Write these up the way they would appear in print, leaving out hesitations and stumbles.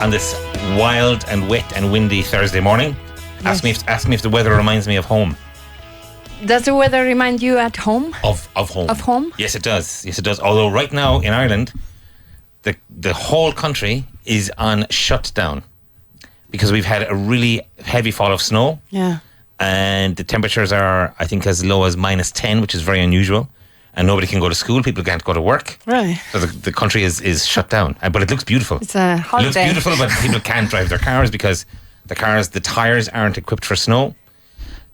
on this wild and wet and windy Thursday morning. Ask me if the weather reminds me of home. Does the weather remind you at home? Of home. Of home? Yes, it does. Yes, it does. Although right now in Ireland, the whole country is on shutdown because we've had a really heavy fall of snow. Yeah. And the temperatures are, I think, as low as -10, which is very unusual. And nobody can go to school. People can't go to work. Right. So the country is shut down. But it looks beautiful. It's a holiday. It looks beautiful, but people can't drive their cars because the tires aren't equipped for snow.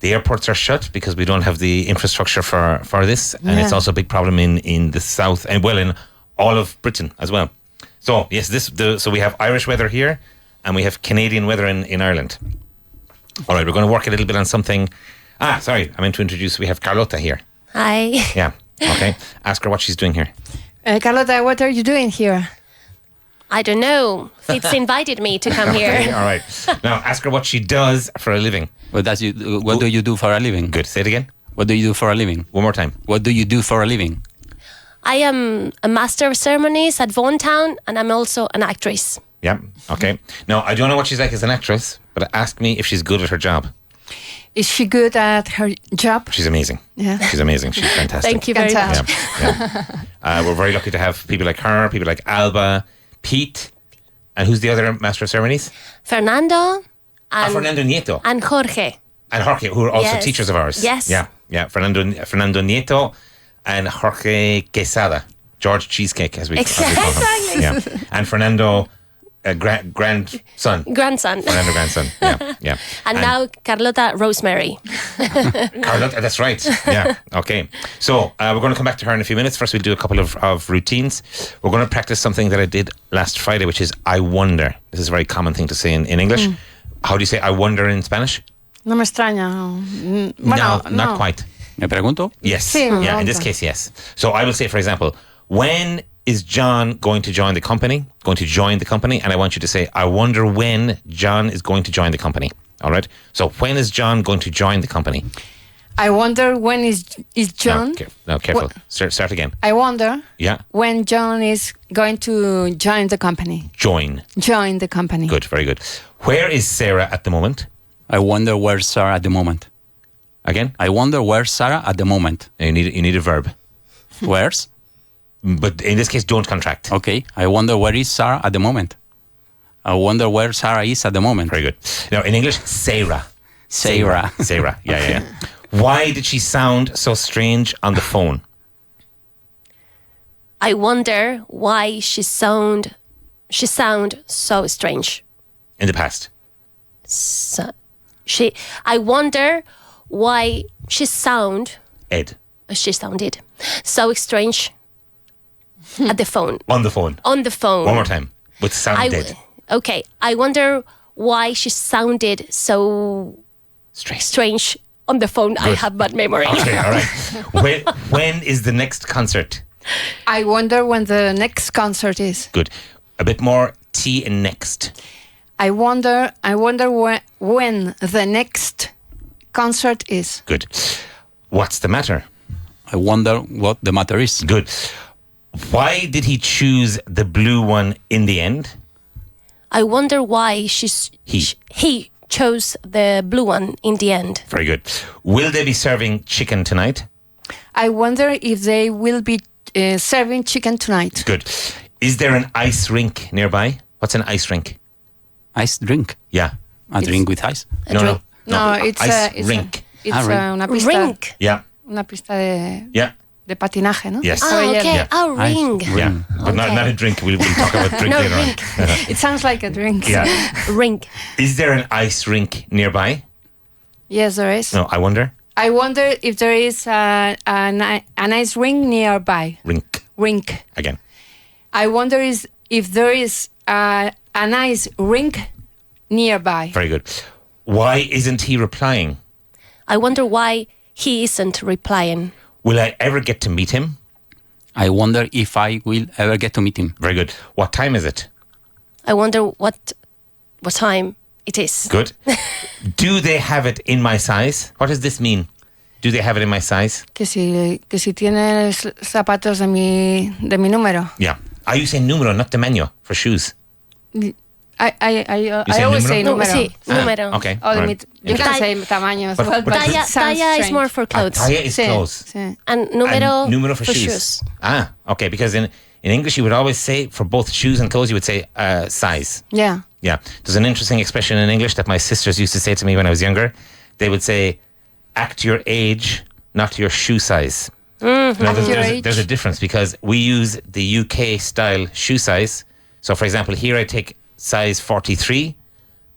The airports are shut because we don't have the infrastructure for this. And it's also a big problem in the south and in all of Britain as well. So yes, so we have Irish weather here and we have Canadian weather in Ireland. All right, we're going to work a little bit on something. Sorry, I meant to introduce, we have Carlota here. Hi. Yeah, okay. Ask her what she's doing here. Carlota, what are you doing here? I don't know. Fitz invited me to come here. Okay, all right. Now, ask her what she does for a living. What do you do for a living? Good. Say it again. What do you do for a living? One more time. What do you do for a living? I am a master of ceremonies at Vaughan Town, and I'm also an actress. Yeah, okay. Now, I don't know what she's like as an actress, but ask me if she's good at her job. Is she good at her job? She's amazing. Yeah. She's amazing. She's fantastic. Thank you very much. Yeah. We're very lucky to have people like her, people like Alba, Pete, and who's the other master of ceremonies? Fernando and Fernando Nieto. and Jorge. And Jorge, who are also Yes. teachers of ours. Yes. Yeah. Fernando Nieto and Jorge Quesada. George Cheesecake, as we call him. Yeah. And Fernando, grandson. Grandson. Fernando grandson. Yeah. And now Carlota Rosemary. Carlota, that's right. Yeah. Okay. So we're going to come back to her in a few minutes. First, we'll do a couple of routines. We're going to practice something that I did last Friday, which is I wonder. This is a very common thing to say in English. How do you say I wonder in Spanish? No me extraña. No, not quite. ¿Me pregunto? Yes. Sí, me Yeah, in this pregunto. case, yes. So I will say, for example, when is John going to join the company? Going to join the company? And I want you to say, I wonder when John is going to join the company. All right? So when is John going to join the company? I wonder when is John. No, careful. Start again. I wonder Yeah. when John is going to join the company. Join. Join the company. Good, very good. Where is Sarah at the moment? I wonder where's Sarah at the moment. Again? I wonder where's Sarah at the moment. You need a verb. Where's? But in this case, don't contract. Okay. I wonder where is Sarah at the moment. I wonder where Sarah is at the moment. Very good. Now, in English, Sarah. Sarah. Sarah. Yeah. Why did she sound so strange on the phone? I wonder why she sound so strange. In the past. I wonder why she sounded so strange at the phone. On the phone. On the phone. One more time. With sounded. Okay. I wonder why she sounded so strange on the phone. Good. I have bad memory. Okay, all right. When is the next concert? I wonder when the next concert is. Good. A bit more T in next. I wonder when the next concert is. Good. What's the matter? I wonder what the matter is. Good. Why did he choose the blue one in the end? I wonder why he chose the blue one in the end. Very good. Will they be serving chicken tonight? I wonder if they will be serving chicken tonight. Good. Is there an ice rink nearby? What's an ice rink? Ice drink. Yeah. A drink with ice. No. No, it's ice it's rink. It's rink. una pista. Rink. Yeah. Una pista de patinaje, ¿no? Yes. Oh, okay. Yeah. Oh, ring. Yeah. But not a drink. We'll talk about drink No, later rink. on. It sounds like a drink. Yeah. Rink. Is there an ice rink nearby? Yes, there is. No, I wonder. I wonder if there is a nice ring nearby. Rink. Again. I wonder if there is a nice rink nearby. Very good. Why isn't he replying? I wonder why he isn't replying. Will I ever get to meet him? I wonder if I will ever get to meet him. Very good. What time is it? I wonder what time it is. Good. Do they have it in my size? What does this mean? Do they have it in my size? Que si tiene zapatos de mi número. Yeah. Are you saying numero, not tamaño, for shoes? say always say número? número. Sí, número. Okay. Oh, all right. you can say tamaños. But- well, but- but Talla, it sounds talla is strange. more for clothes. Talla is Sí, clothes. sí. And número, And número for shoes. Ah, okay. Because in English, you would always say, for both shoes and clothes, you would say size. Yeah. Yeah. There's an interesting expression in English that my sisters used to say to me when I was younger. They would say, act your age, not your shoe size. Now, Act your age. there's a difference because we use the UK style shoe size. So, for example, here I take size 43.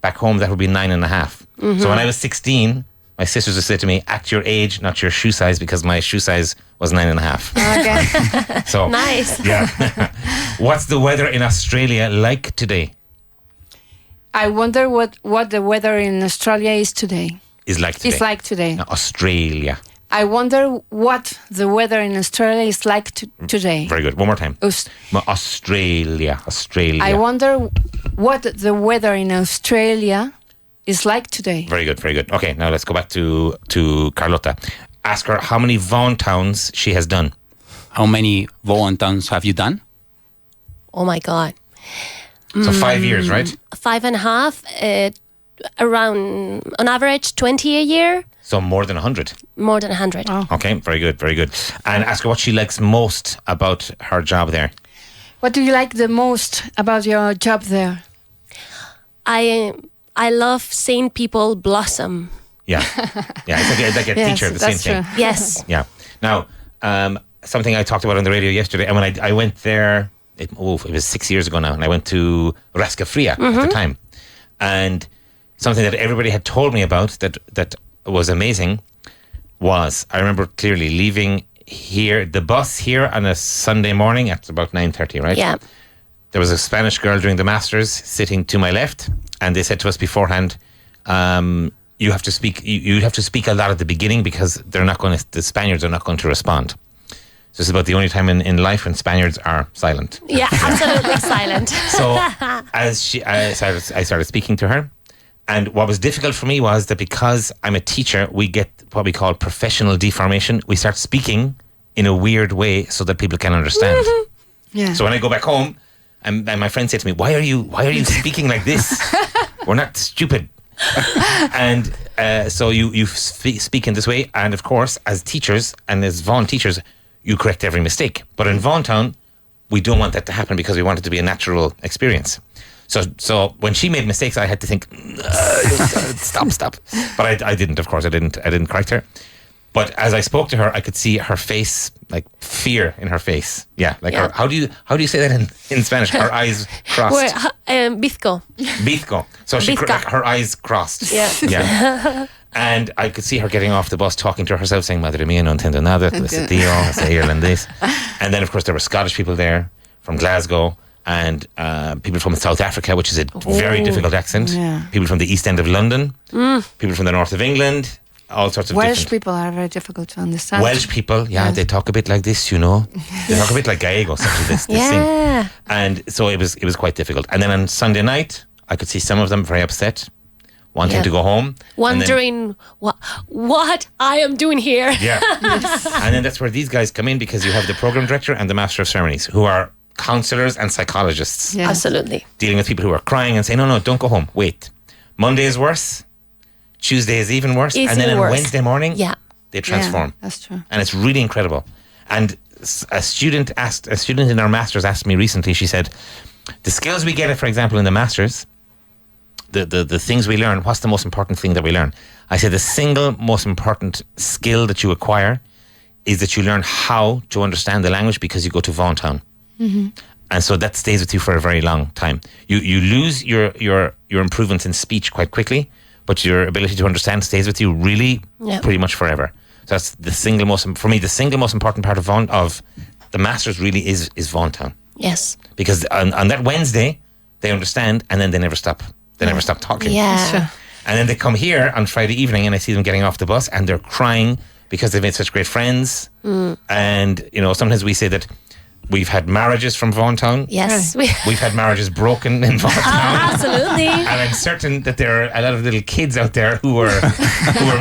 Back home, that would be 9.5. So when I was 16, my sisters would say to me, act your age, not your shoe size, because my shoe size was 9.5. Okay. So, Nice. yeah. What's the weather in Australia like today? I wonder what the weather in Australia is today. Is like today. It's like today. No, Australia. I wonder what the weather in Australia is like today. Very good. One more time. Australia. I wonder what the weather in Australia is like today. Very good. Very good. Okay, now let's go back to Carlota. Ask her how many Vaughan towns she has done. How many Vaughan towns have you done? Oh my God. So 5 years, right? 5.5, around, on average, 20 a year. So more than 100. More than 100. Oh. Okay, very good, very good. And ask her what she likes most about her job there. What do you like the most about your job there? I love seeing people blossom. Yeah, yeah. It's like a Yes, teacher, the same that's thing. true. Yes. Yeah. Now, something I talked about on the radio yesterday, and when I went there, it was 6 years ago now, and I went to Rascafria at the time, and something that everybody had told me about that was amazing was, I remember clearly leaving here, the bus here on a Sunday morning at about 9:30, right? Yeah. There was a Spanish girl doing the masters sitting to my left, and they said to us beforehand, you have to speak. You have to speak a lot at the beginning because the Spaniards are not going to respond. So it's about the only time in life when Spaniards are silent. Yeah, absolutely silent. So I started speaking to her, and what was difficult for me was that because I'm a teacher, we get what we call professional deformation. We start speaking in a weird way so that people can understand. Yeah. So when I go back home, and my friends say to me, "Why are you speaking like this? We're not stupid." And so you speak in this way, and of course, as teachers and as Vaughan teachers, you correct every mistake. But in Vaughan Town, we don't want that to happen because we want it to be a natural experience. So when she made mistakes, I had to think, stop. But I didn't, of course, I didn't correct her. But as I spoke to her, I could see her face, like fear in her face. Yeah, like Yeah. Her, how do you say that in Spanish? Her eyes crossed. Bizco. Bizco. So she Bizca. like her eyes crossed. Yeah. Yeah. And I could see her getting off the bus, talking to herself, saying, "Madre mía, no entiendo nada. Ese tío, ese irlandés." And then, of course, there were Scottish people there from Glasgow, and people from South Africa, which is a very difficult accent. Yeah. People from the East End of London. People from the north of England. All sorts of Welsh different. people are very difficult to understand. Welsh people, yeah, they talk a bit like this, you know. They talk a bit like Gallego, such as this thing. Yeah. And so it was quite difficult. And then on Sunday night, I could see some of them very upset, wanting Yeah. to go home. Wondering what I am doing here. Yeah. And then that's where these guys come in, because you have the program director and the master of ceremonies, who are counselors and psychologists, Yeah. Absolutely. dealing with people who are crying and saying, no, don't go home. Wait. Monday is worse. Tuesday is even worse. Is and then even on worse. Wednesday morning, Yeah. they transform. Yeah, that's true. And it's really incredible. And a student in our masters asked me recently, she said, the skills we get, for example, in the masters, the things we learn, what's the most important thing that we learn? I said the single most important skill that you acquire is that you learn how to understand the language because you go to Vaughan Town. And so that stays with you for a very long time. You lose your improvements in speech quite quickly, but your ability to understand stays with you really pretty much forever. So that's the single most important part of the masters really is Vaughan Town. Yes. Because on that Wednesday, they understand, and then they never stop. They never stop talking. Yeah. Sure. And then they come here on Friday evening, and I see them getting off the bus, and they're crying because they've made such great friends. And, sometimes we say that we've had marriages from Vaughan Town. Yes. We've had marriages broken in Vaughan Town. Absolutely. And I'm certain that there are a lot of little kids out there who were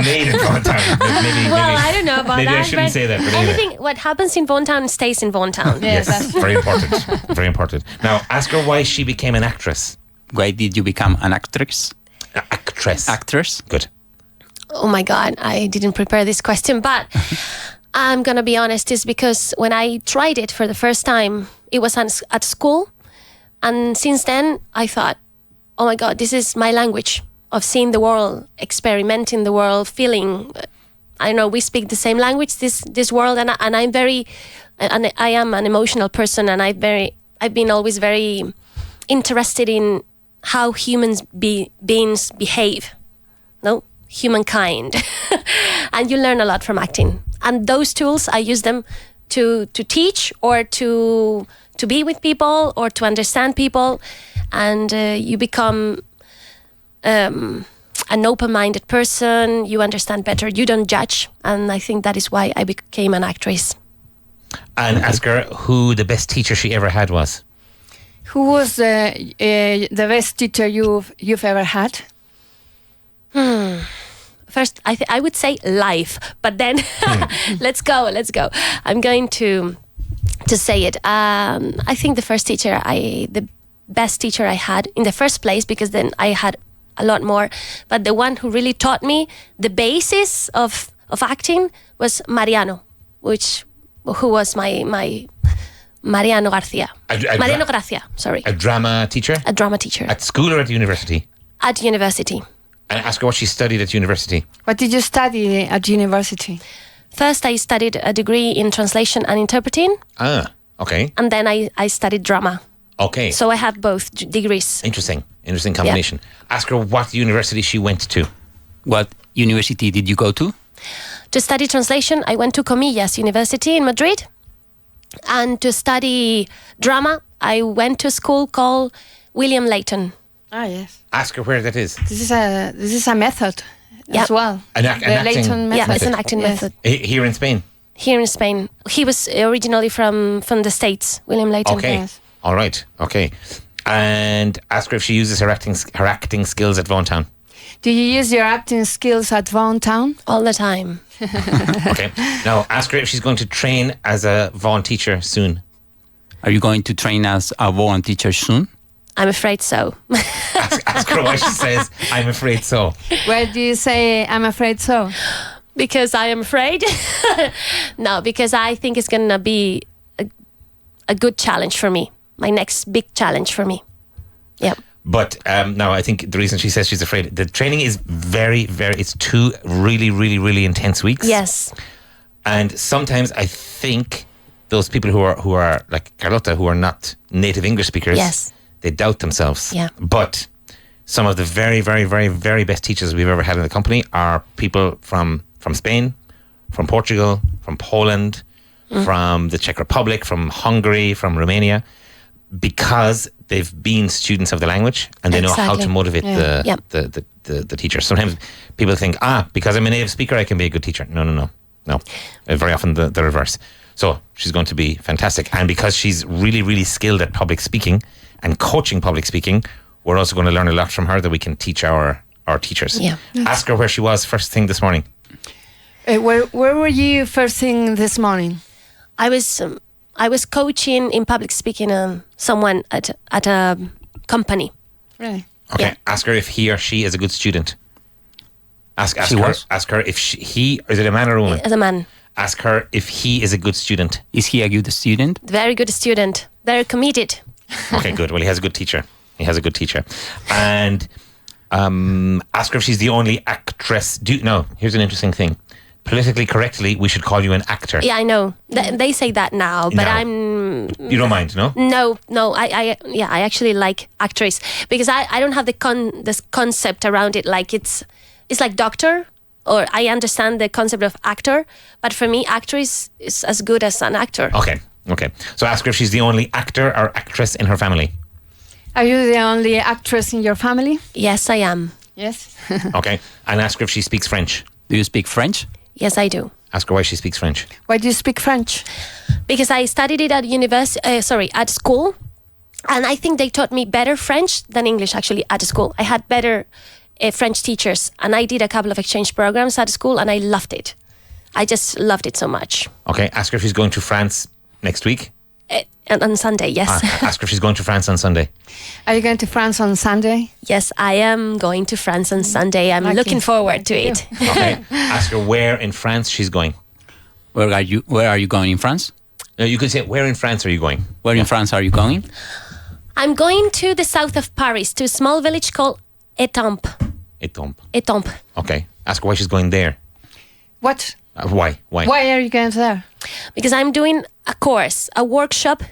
made in Vaughan Town. Maybe, I don't know about maybe that. I shouldn't but say that, but anyway. anything, what happens in Vaughan Town stays in Vaughan Town. Yes, Yes, very important. Very important. Now, ask her why she became an actress. Why did you become an actress? Actress. Actress? Good. Oh my God, I didn't prepare this question, but I'm gonna be honest. It's because when I tried it for the first time, it was at school, and since then I thought, oh my God, this is my language of seeing the world, experimenting the world, feeling. I know we speak the same language, this world, and I'm very, and I am an emotional person, and I've been always very interested in how beings behave. No. Humankind. And you learn a lot from acting, and those tools I use them to teach or to be with people or to understand people, and you become an open-minded person. You understand better, you don't judge, and I think that is why I became an actress. And ask her who the best teacher she ever had was. Who was the best teacher you've ever had? First, I would say life, but then let's go. I'm going to say it. I think the best teacher I had in the first place, because then I had a lot more, but the one who really taught me the basis of acting was Mariano, who was my Mariano Garcia. Mariano Gracia, sorry. A drama teacher? A drama teacher. At school or at university? At university. And ask her what she studied at university. What did you study at university? First, I studied a degree in translation and interpreting. Ah, okay. And then I studied drama. Okay. So I had both degrees. Interesting combination. Yeah. Ask her what university she went to. What university did you go to? To study translation, I went to Comillas University in Madrid. And to study drama, I went to a school called William Layton. Ah, yes. Ask her where that is. This is a method as well. An acting Layton method. Yeah, it's an acting method. Here in Spain? Here in Spain. He was originally from the States, William Layton. Okay. Yes. All right. Okay. And ask her if she uses her acting skills at Vaughan Town. Do you use your acting skills at Vaughan Town? All the time. Okay. Now, ask her if she's going to train as a Vaughan teacher soon. Are you going to train as a Vaughan teacher soon? I'm afraid so. Ask her why she says, I'm afraid so. Why do you say, I'm afraid so? Because I am afraid. No, because I think it's going to be a good challenge for me. My next big challenge for me. Yeah. But now I think the reason she says she's afraid, the training is it's 2 really, really, really intense weeks. Yes. And sometimes I think those people who are like Carlota, who are not native English speakers, yes, they doubt themselves. Yeah. But some of the very, very, very, very best teachers we've ever had in the company are people from Spain, from Portugal, from Poland, from the Czech Republic, from Hungary, from Romania, because they've been students of the language and they know how to motivate the teacher. Sometimes people think, because I'm a native speaker, I can be a good teacher. No. Very often the reverse. So she's going to be fantastic. And because she's really, really skilled at public speaking and coaching public speaking, we're also going to learn a lot from her that we can teach our teachers. Yeah. Ask her where she was first thing this morning. Where were you first thing this morning? I was coaching in public speaking someone at a company. Really? Okay. Yeah. Ask her if he or she is a good student. Ask her if he is it a man or a woman? As a man. Ask her if he is a good student. Is he a good student? Very good student. Very committed. Okay, good. Well, he has a good teacher. And ask her if she's the only actress. Here's an interesting thing. Politically correctly, we should call you an actor. Yeah, I know. They say that now, but You don't mind, no? No. I actually like actress because I don't have this concept around it. Like it's like doctor, or I understand the concept of actor, but for me, actress is as good as an actor. Okay. So ask her if she's the only actor or actress in her family. Are you the only actress in your family? Yes, I am. Yes. Okay. And ask her if she speaks French. Do you speak French? Yes, I do. Ask her why she speaks French. Why do you speak French? Because I studied it at school, and I think they taught me better French than English actually at school. I had better French teachers, and I did a couple of exchange programs at school, and I loved it. I just loved it so much. Okay. Ask her if she's going to France next week. On Sunday, yes. Ask her if she's going to France on Sunday. Are you going to France on Sunday? Yes, I am going to France on Sunday. I'm Lucky. looking forward to it. Okay. Ask her where in France she's going. Where are you going in France? No, you could say, where in France are you going? Where in France are you going? I'm going to the south of Paris, to a small village called Étampes. Étampes. Okay. Ask her why she's going there. What? Why? Why are you going there? Because I'm doing a course, a workshop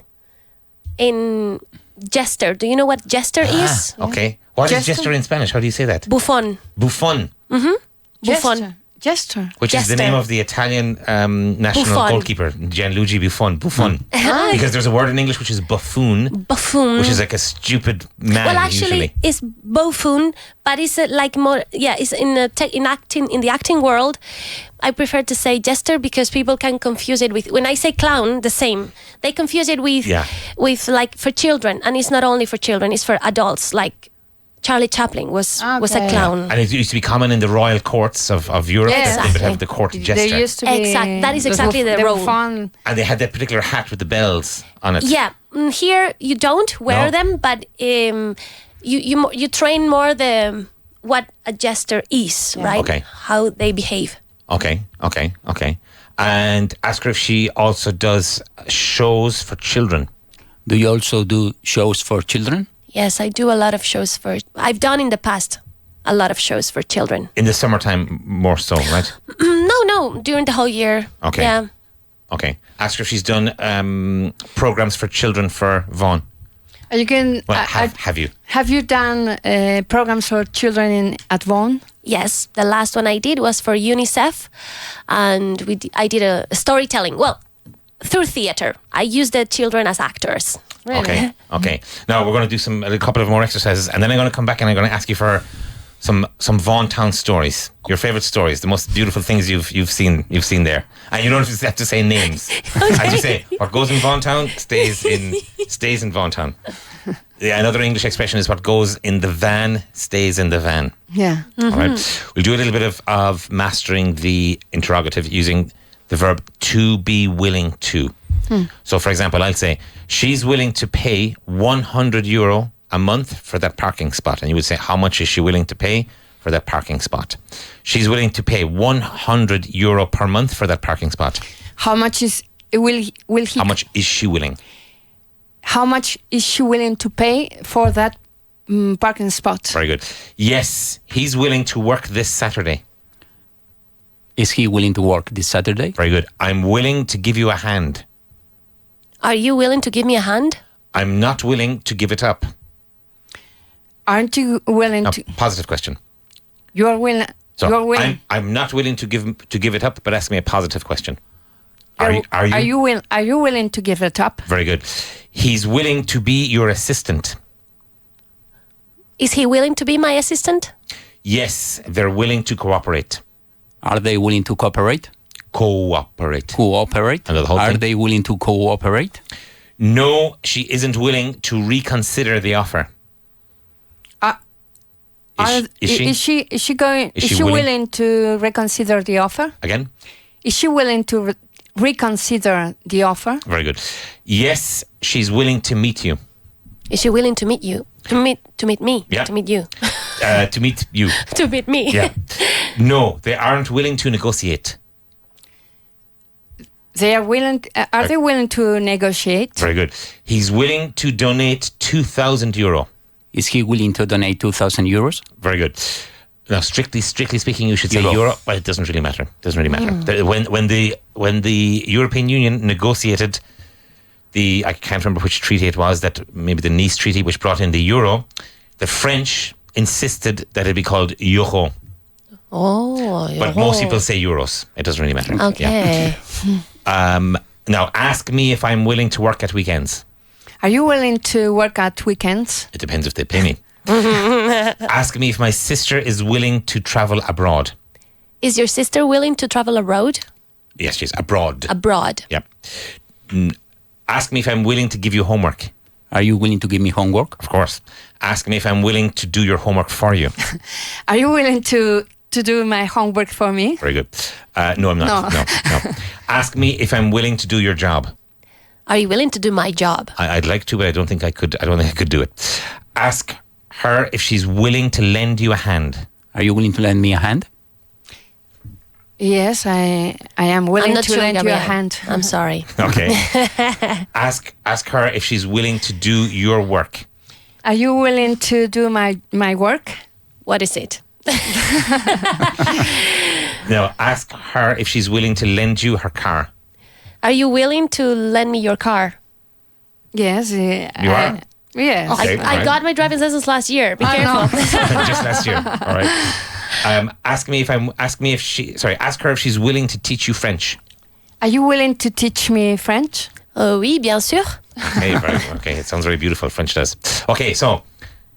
in Jester. Do you know what Jester is? Okay. What is Jester? jester in Spanish? How do you say that? Buffon. Buffon. Buffon. Jester. Which is the Jester. name of the Italian national Buffon. goalkeeper, Gianluigi Buffon. Buffon. Because there's a word in English which is buffoon, Buffoon. which is like a stupid man. Well, actually, usually. it's buffoon, but it's like more. Yeah, it's in the acting world. I prefer to say jester because people can confuse it with. When I say clown, the same. They confuse it with like for children, and it's not only for children; it's for adults. Like Charlie Chaplin was a Okay. clown. And it used to be common in the royal courts of Europe Yes. that they would have the court jester. There used to be. That is exactly the role. Fun. And they had that particular hat with the bells on it. Yeah, here you don't wear No. them, but you train more what a jester is, right? Okay. How they behave. Okay. And ask her if she also does shows for children. Do you also do shows for children? Yes, I do a lot of shows I've done in the past a lot of shows for children. In the summertime, more so, right? No, during the whole year. Okay. Yeah. Okay. Ask her if she's done programs for children for Vaughan. Are you going? Well, have you? Have you done programs for children at Vaughan? Yes, the last one I did was for UNICEF, and I did a storytelling. Well, through theater. I used the children as actors. Really? Okay. Now we're going to do a couple of more exercises, and then I'm going to come back and I'm going to ask you for some Vaughan town stories. Your favorite stories, the most beautiful things you've seen there, and you don't have to say names. As you say, what goes in Vaughan town stays in Vaughan town. Yeah, another English expression is what goes in the van stays in the van. Yeah. All right. We'll do a little bit of mastering the interrogative using the verb to be willing to. So, for example, I'll say, she's willing to pay €100 a month for that parking spot. And you would say, how much is she willing to pay for that parking spot? She's willing to pay €100 per month for that parking spot. How much will he? How much is she willing? How much is she willing to pay for that parking spot? Very good. Yes, he's willing to work this Saturday. Is he willing to work this Saturday? Very good. I'm willing to give you a hand. Are you willing to give me a hand? I'm not willing to give it up. Aren't you willing Now, to? positive question. You're willing. So you're willing. I'm not willing to give it up, but ask me a positive question. Are you? Are you willing to give it up? Very good. He's willing to be your assistant. Is he willing to be my assistant? Yes, they're willing to cooperate. Are they willing to cooperate? Cooperate. Cooperate? And the whole Are thing? they willing to cooperate? No, she isn't willing to reconsider the offer. Is she? Is she willing to reconsider the offer? Again? Is she willing to reconsider the offer? Very good. Yes, she's willing to meet you. Is she willing to meet you? To meet me? Yeah. To meet you? To meet you. To meet me? Yeah. No, they aren't willing to negotiate. They are willing. Are they willing to negotiate? Very good. He's willing to donate €2,000. Is he willing to donate €2,000? Very good. Now, strictly speaking, you should say Euro. euro, but it doesn't really matter. When the European Union negotiated I can't remember which treaty it was, that maybe the Nice Treaty, which brought in the euro, the French insisted that it be called euro. Oh. But most people say euros. It doesn't really matter. Okay. Yeah. Now, ask me if I'm willing to work at weekends. Are you willing to work at weekends? It depends if they pay me. Ask me if my sister is willing to travel abroad. Is your sister willing to travel abroad? Yes, she's abroad. Abroad. Yep. Ask me if I'm willing to give you homework. Are you willing to give me homework? Of course. Ask me if I'm willing to do your homework for you. Are you willing to do my homework for me? Very good. No, I'm not. No. Ask me if I'm willing to do your job. Are you willing to do my job? I'd like to, but I don't think I could. I don't think I could do it. Ask her if she's willing to lend you a hand. Are you willing to lend me a hand? Yes, I am I'm willing not to sure, lend you a Gabriel. hand. I'm sorry. Okay. ask her if she's willing to do your work. Are you willing to do my work? What is it? No, ask her if she's willing to lend you her car. Are you willing to lend me your car? Yes. You are? Yes. Okay. I right. got my driving license last year. Be I careful. know. Just last year. All right. Ask her if she's willing to teach you French. Are you willing to teach me French? Oui, bien sûr. Okay, it sounds very beautiful. French does. Okay, so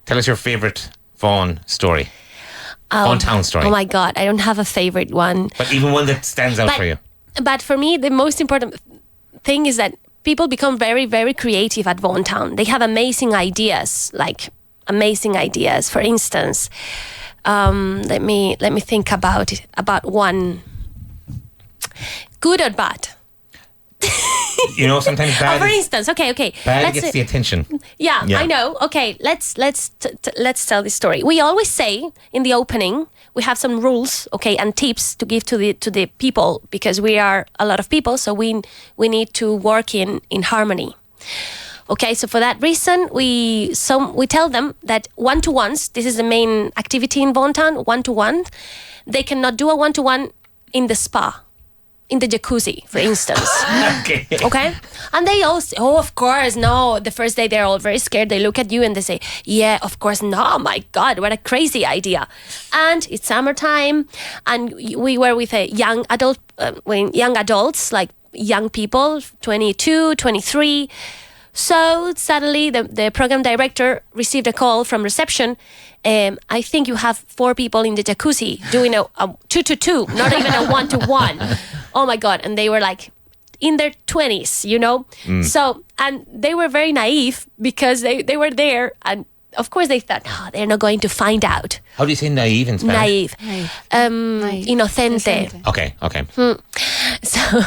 tell us your favorite Vaughan story. Vaughan town story. Oh my God, I don't have a favorite one. But even one that stands out for you. But for me, the most important thing is that people become very, very creative at Vaughan Town. They have amazing ideas, For instance, let me think about it. About one, good or bad. Sometimes For bad, instance, okay. bad gets the attention. Yeah, Yeah. I know. Okay, let's tell this story. We always say in the opening we have some rules, okay, and tips to give to the people because we are a lot of people, so we need to work in harmony. Okay, so for that reason, we tell them that one-to-ones. This is the main activity in Vaughan Town. One-to-one, they cannot do a one-to-one in the spa. In the jacuzzi, for instance. Okay. Okay? And they all say, oh, of course, no. The first day they're all very scared. They look at you and they say, yeah, of course, no, my God, what a crazy idea. And it's summertime and we were with a young adults, like young people, 22, 23. So suddenly the program director received a call from reception. I think you have 4 people in the jacuzzi doing a 2-to-2, not even a 1-to-1. Oh my God. And they were like in their 20s, So, and they were very naive because they were there. And of course they thought, no, they're not going to find out. How do you say naive in Spanish? Naive. Inocente. Okay. So,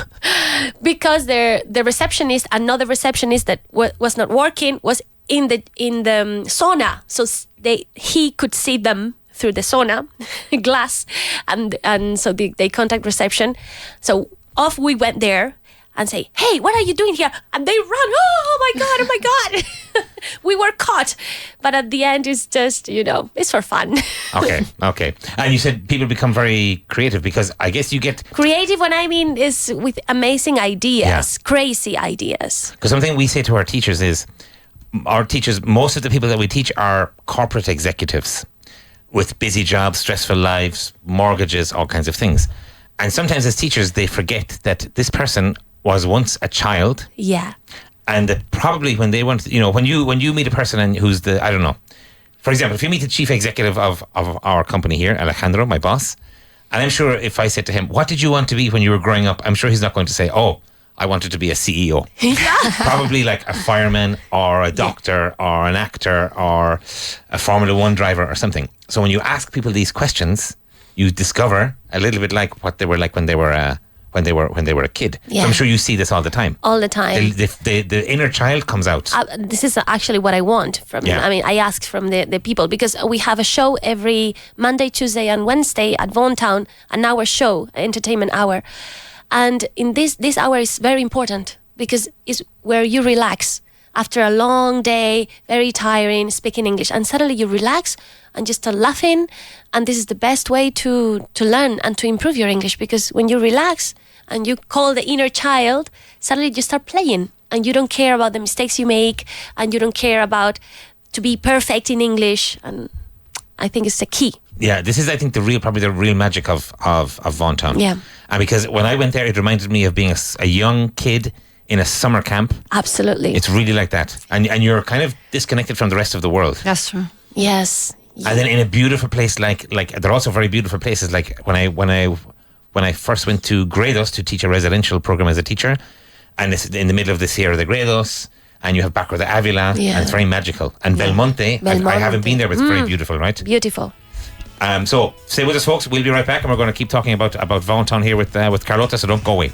because the receptionist, another receptionist that was not working, was in the sauna, so he could see them through the sauna glass, and so they contact reception. So off we went there and say, hey, what are you doing here? And they run. Oh my God. We were caught. But at the end, it's just, it's for fun. Okay. And you said people become very creative because I guess you get... Creative, what I mean is with amazing ideas, crazy ideas. Because something we say to our teachers is, most of the people that we teach are corporate executives with busy jobs, stressful lives, mortgages, all kinds of things. And sometimes as teachers, they forget that this person was once a child. Yeah. And that probably when they want, when you meet a person and who's I don't know, for example, if you meet the chief executive of our company here, Alejandro, my boss, and I'm sure if I said to him, what did you want to be when you were growing up? I'm sure he's not going to say, oh, I wanted to be a CEO. Probably like a fireman or a doctor or an actor or a Formula One driver or something. So when you ask people these questions, you discover a little bit like what they were like when they were a kid. Yeah. So I'm sure you see this all the time. All the time. The inner child comes out. This is actually what I want from. Yeah. I mean, I ask from the people because we have a show every Monday, Tuesday, and Wednesday at Vaughan Town, an hour show, entertainment hour, and in this hour is very important because it's where you relax after a long day, very tiring, speaking English, and suddenly you relax and just start laughing, and this is the best way to learn and to improve your English because when you relax and you call the inner child, suddenly you start playing and you don't care about the mistakes you make and you don't care about to be perfect in English, and I think it's the key. Yeah, this is, I think, probably the real magic of Vaughan Town. Yeah. And because when I went there, it reminded me of being a young kid in a summer camp. Absolutely. It's really like that. And you're kind of disconnected from the rest of the world. That's true. Yes. And then in a beautiful place like they're also very beautiful places. Like when I first went to Gredos to teach a residential program as a teacher, and it's in the middle of the Sierra de Gredos, and you have Barco de Avila, and it's very magical. And Belmonte, I haven't been there, but it's very beautiful, right? Beautiful. So stay with us, folks. We'll be right back, and we're going to keep talking about Vaughan Town here with Carlota. So don't go away.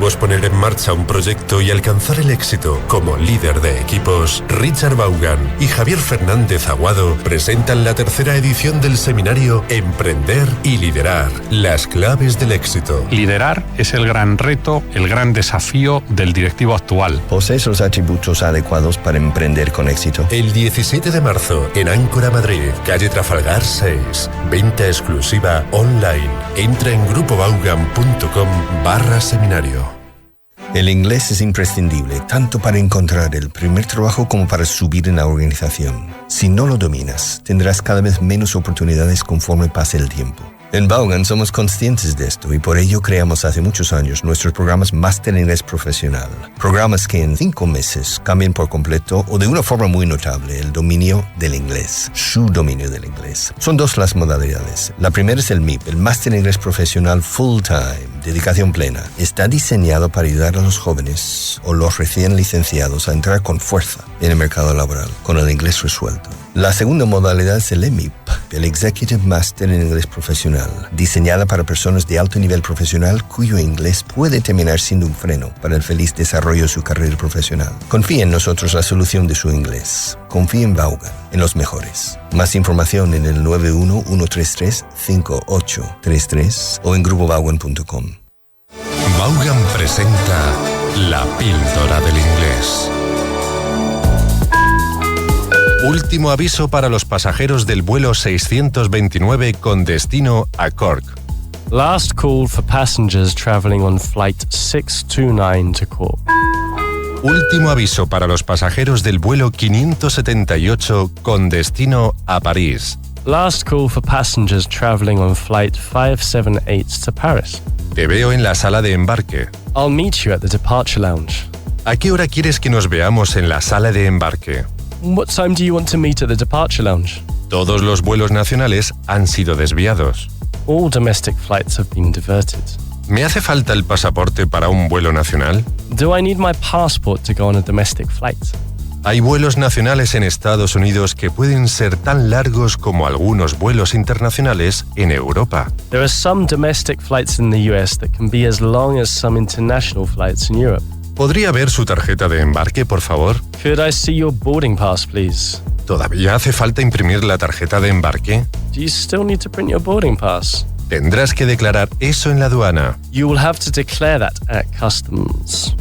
queremos poner en marcha un proyecto y alcanzar el éxito como líder de equipos, Richard Vaughan y Javier Fernández Aguado presentan la tercera edición del seminario Emprender y Liderar, las claves del éxito. Liderar es el gran reto, el gran desafío del directivo actual. Posees los atributos adecuados para emprender con éxito. El 17 de marzo, en Áncora, Madrid, calle Trafalgar 6. Venta exclusiva online. Entra en grupobaugan.com/seminario. El inglés es imprescindible, tanto para encontrar el primer trabajo como para subir en la organización. Si no lo dominas, tendrás cada vez menos oportunidades conforme pase el tiempo. En Vaughan somos conscientes de esto y por ello creamos hace muchos años nuestros programas Máster en Inglés Profesional. Programas que en 5 meses cambian por completo o de una forma muy notable el dominio del inglés, su dominio del inglés. Son 2 las modalidades. La primera es el MIP, el Máster en Inglés Profesional Full Time, dedicación plena. Está diseñado para ayudar a los jóvenes o los recién licenciados a entrar con fuerza en el mercado laboral, con el inglés resuelto. La segunda modalidad es el EMIP, el Executive Master en Inglés Profesional, diseñada para personas de alto nivel profesional cuyo inglés puede terminar siendo un freno para el feliz desarrollo de su carrera profesional. Confíe en nosotros la solución de su inglés. Confíe en Vaughan, en los mejores. Más información en el 91-133-5833 o en grupobaugan.com. Vaughan presenta La Píldora del Inglés. Último aviso para los pasajeros del vuelo 629 con destino a Cork. Last call for passengers traveling on flight 629 to Cork. Último aviso para los pasajeros del vuelo 578 con destino a París. Last call for passengers traveling on flight 578 to Paris. Te veo en la sala de embarque. I'll meet you at the departure lounge. ¿A qué hora quieres que nos veamos en la sala de embarque? What time do you want to meet at the departure lounge? Todos los vuelos nacionales han sido desviados. All domestic flights have been diverted. ¿Me hace falta el pasaporte para un vuelo nacional? Do I need my passport to go on a domestic flight? Hay vuelos nacionales en Estados Unidos que pueden ser tan largos como algunos vuelos internacionales en Europa. There are some domestic flights in the US that can be as long as some international flights in Europe. ¿Podría ver su tarjeta de embarque, por favor? Could I see your boarding pass, please? ¿Todavía hace falta imprimir la tarjeta de embarque? Do you still need to print your boarding pass? Tendrás que declarar eso en la aduana. You will have to declare that at customs.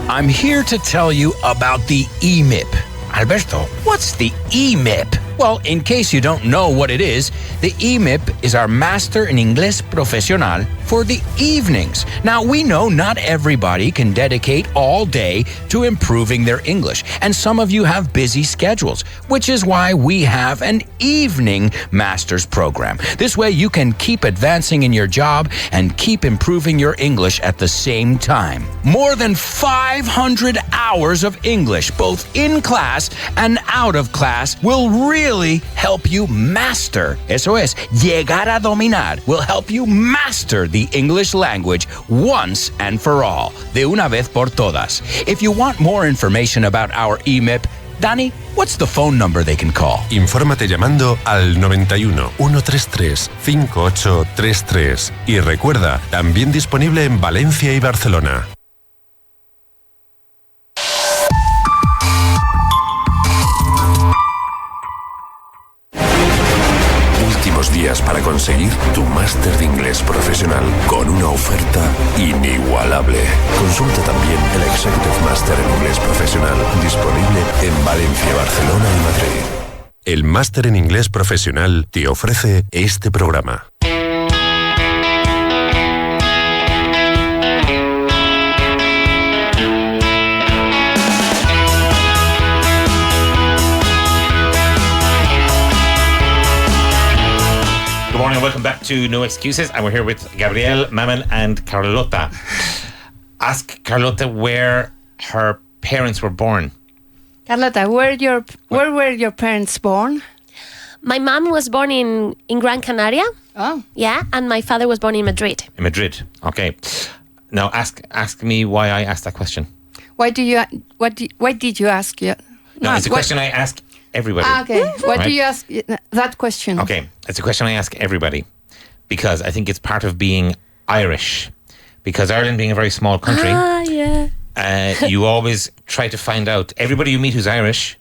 I'm here to tell you about the EMIP. Alberto, what's the EMIP? Well, in case you don't know what it is, the EMIP is our Master in Inglés Profesional for the evenings. Now, we know not everybody can dedicate all day to improving their English, and some of you have busy schedules, which is why we have an evening master's program. This way you can keep advancing in your job and keep improving your English at the same time. More than 500 hours of English, both in class and out of class, will really help you master. Eso es, llegar a dominar will help you master the English language once and for all, de una vez por todas. If you want more information about our EMIP, Danny, what's the phone number they can call? Infórmate llamando al 91 133 5833 y recuerda, también disponible en Valencia y Barcelona. Últimos días para conseguir tu máster de inglés profesional con una oferta inigualable. Consulta también el Executive Master en Inglés Profesional, disponible en Valencia, Barcelona y Madrid. El máster en inglés profesional te ofrece este programa. Good morning, welcome back to No Excuses, and we're here with Gabriel, Mamen, and Carlota. Ask Carlota where her parents were born. Carlota, where were your parents born? My mom was born in Gran Canaria. Oh. Yeah, and my father was born in Madrid. In Madrid. Okay. Now ask me why I asked that question. Why did you ask? No, it's a question I ask everybody. Okay. Why Right? do you ask that question? Okay, it's a question I ask everybody because I think it's part of being Irish. because Ireland being a very small country, you always try to find out. Everybody you meet who's Irish,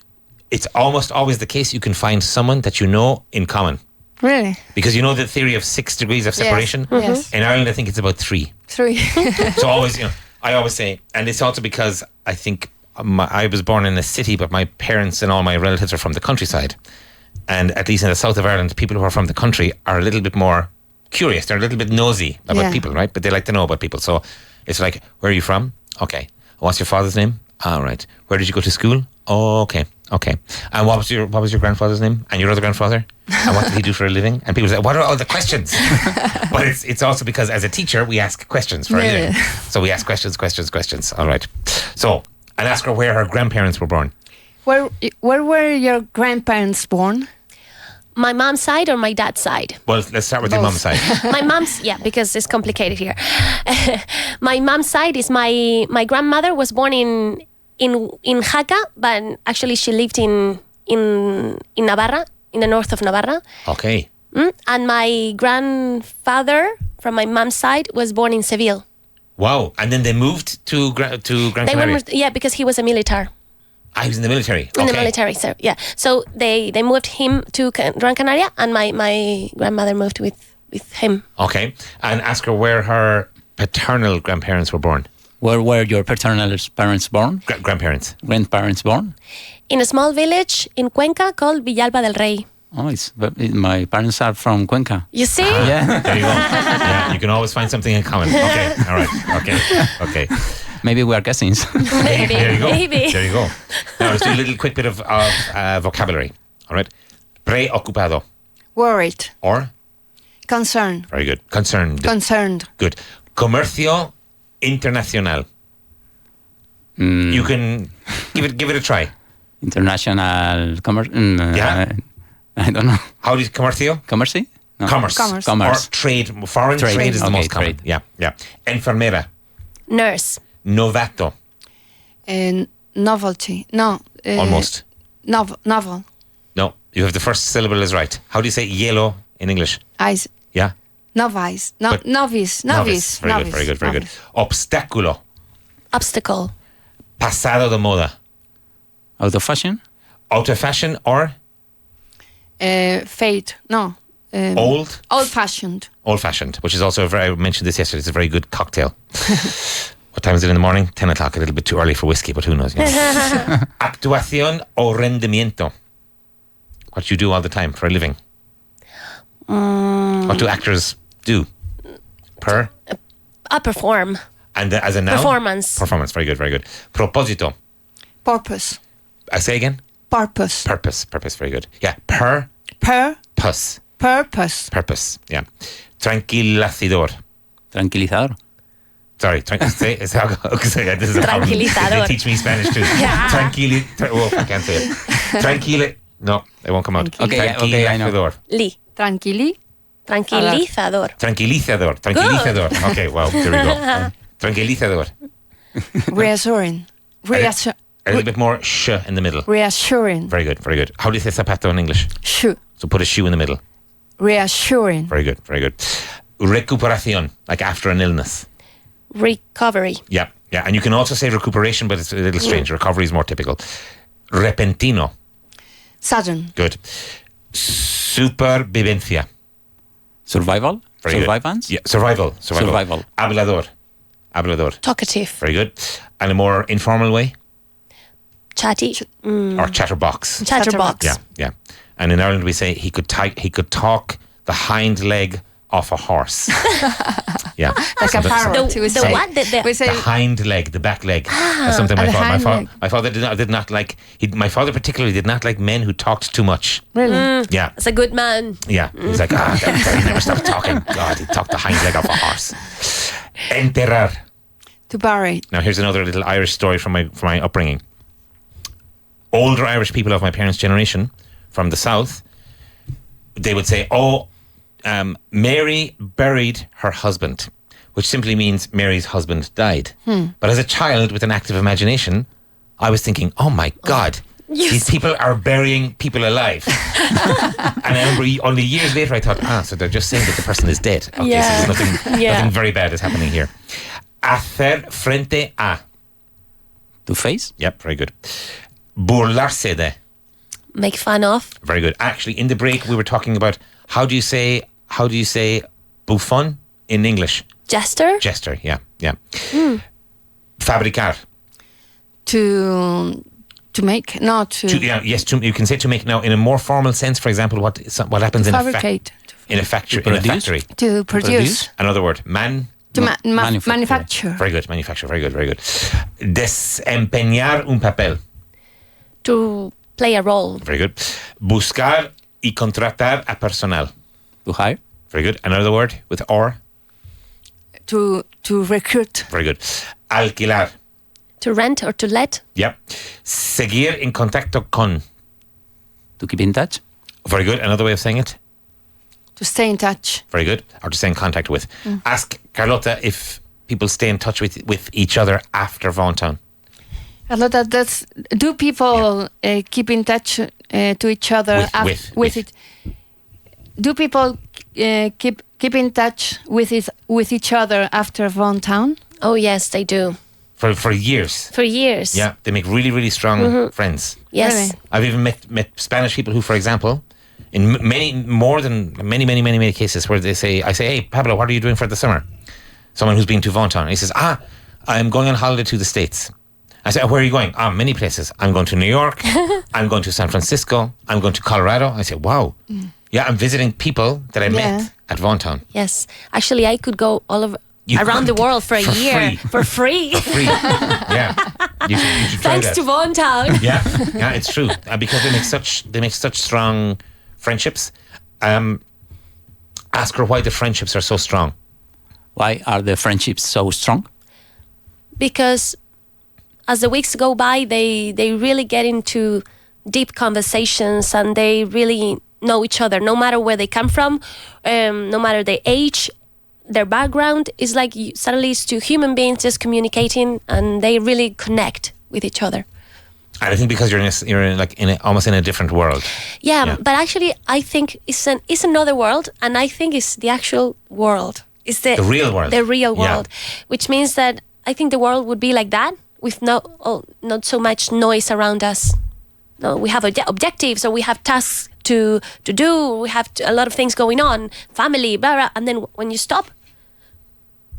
it's almost always the case you can find someone that you know in common. Really? Because you know the theory of 6 degrees of separation? Yes. In Ireland, I think it's about 3. 3. So always, I always say, and it's also because I think I was born in a city, but my parents and all my relatives are from the countryside. And at least in the south of Ireland, people who are from the country are a little bit more curious. They're a little bit nosy about people, right? But they like to know about people. So it's like, where are you from? Okay. What's your father's name? All right. Where did you go to school? Oh, okay. And what was your grandfather's name? And your other grandfather? And what did he do for a living? And people say, what are all the questions? But it's also because as a teacher, we ask questions for a living. So we ask questions. All right. So, and ask her where her grandparents were born. Where were your grandparents born? My mom's side or my dad's side? Well, let's start with your mom's side. My mom's, because it's complicated here. My mom's side is my grandmother was born in Jaca, but actually she lived in Navarra, in the north of Navarra. Okay. And my grandfather from my mom's side was born in Seville. Wow. And then they moved to Gran Canaria? Because he was a military. He was in the military. In the military, so yeah. So they moved him to Gran Canaria, and my grandmother moved with him. Okay. And ask her where her paternal grandparents were born. Where were your paternal parents born? Grandparents. Grandparents born? In a small village in Cuenca called Villalba del Rey. Oh, my parents are from Cuenca. You see? Yeah. There you go. Yeah, you can always find something in common. Okay. All right. Okay. Maybe we are cousins. Maybe. There you go. Now let's do a little quick bit of vocabulary. All right. Preocupado. Worried. Or? Concerned. Very good. Concerned. Good. Comercio internacional. You can give it a try. International commerce. I don't know. How do you comercio? Commerce? No. Commerce. Or trade. Foreign trade is the most common. Trade. Yeah. Enfermera. Nurse. Novato. Novelty. No. Almost. Novel. No. You have the first syllable is right. How do you say yellow in English? Eyes. Yeah. Novice. Novice. Very good. Obstáculo. Obstacle. Pasado de moda. Out of fashion? Out of fashion or? Fade. No. Old? Old-fashioned. Old-fashioned, which is also I mentioned this yesterday, it's a very good cocktail. What time is it in the morning? 10 o'clock, a little bit too early for whiskey, but who knows. Actuación o rendimiento. What do you do all the time for a living? What do actors do? Perform. And as a noun? Performance, very good. Propósito. Purpose. I say again? Purpose, very good. Yeah, purpose, yeah. Tranquilizador. Sorry, this is a problem. They teach me Spanish too. I can't say it. No, it won't come out. Okay, I know. Tranquilizador. Okay, well, there we go. Tranquilizador. Reassuring. A little bit more sh in the middle. Reassuring. Very good. How do you say zapato in English? Shoe. So put a shoe in the middle. Reassuring. Very good. Recuperación, like after an illness. Recovery. Yeah. And you can also say recuperation, but it's a little strange. Recovery is more typical. Repentino. Sudden. Good. Supervivencia. Survival? Very Survivance? Good. Yeah, survival. Hablador. Talkative. Very good. And a more informal way? Chatty. Or chatterbox. Yeah. And in Ireland we say he could talk the hind leg off a horse. Yeah. Like a parrot. The what? The hind leg, the back leg. That's something my father did not like. My father particularly did not like men who talked too much. Really? Yeah. That's a good man. Yeah. He's like, he never stopped talking. God, he talked the hind leg off a horse. Enterrar. To bury. Now here's another little Irish story from my upbringing. Older Irish people of my parents' generation from the south, they would say, Mary buried her husband, which simply means Mary's husband died. But as a child with an active imagination, I was thinking, oh my God, Yes. These people are burying people alive. And I remember only years later I thought, so they're just saying that the person is dead. Okay, Yeah. so there's nothing very bad is happening here. Hacer frente a. To face? Yep, very good. Burlarse de. Make fun of. Very good. Actually, in the break we were talking about how do you say bufón in English? Jester. Jester, yeah. Fabricar. To make, not to... You can say to make now in a more formal sense. For example, what happens in fabricate. In a factory. To produce. Another word. Manufacture. Very good. Manufacture. Very good. Desempeñar un papel. To play a role. Very good. Buscar y contratar a personal. To hire. Very good. Another word with or. To recruit. Very good. Alquilar. To rent or to let. Yep. Seguir en contacto con. To keep in touch. Very good. Another way of saying it. To stay in touch. Very good. Or to stay in contact with. Ask Carlota if people stay in touch with each other after Vaughantown. Carlota, do people keep in touch to each other with it? Do people keep in touch with each other after Vaughantown? Oh yes, they do. For years. For years. Yeah, they make really, really strong friends. Yes. Really? I've even met Spanish people who, for example, in many cases where I say, hey, Pablo, what are you doing for the summer? Someone who's been to Vaughantown. He says, I'm going on holiday to the States. I say, where are you going? Many places. I'm going to New York. I'm going to San Francisco. I'm going to Colorado. I say, wow. Yeah, I'm visiting people that I met at Vaughantown. Yes. Actually, I could go all over around the world for a year for free. For free. Yeah. You should try Thanks that. to Vaughantown. Yeah, it's true. Because they make such strong friendships. Ask her why the friendships are so strong. Why are the friendships so strong? Because as the weeks go by, they really get into deep conversations and they really know each other, no matter where they come from, no matter their age, their background. It's like suddenly it's two human beings just communicating and they really connect with each other. And I think because you're almost in a different world. Yeah, but actually I think it's another world, and I think it's the actual world. It's the real world. The real world, which means that I think the world would be like that with not so much noise around us. No, we have objectives, or we have tasks to do. We have a lot of things going on, family, blah, blah, and then when you stop,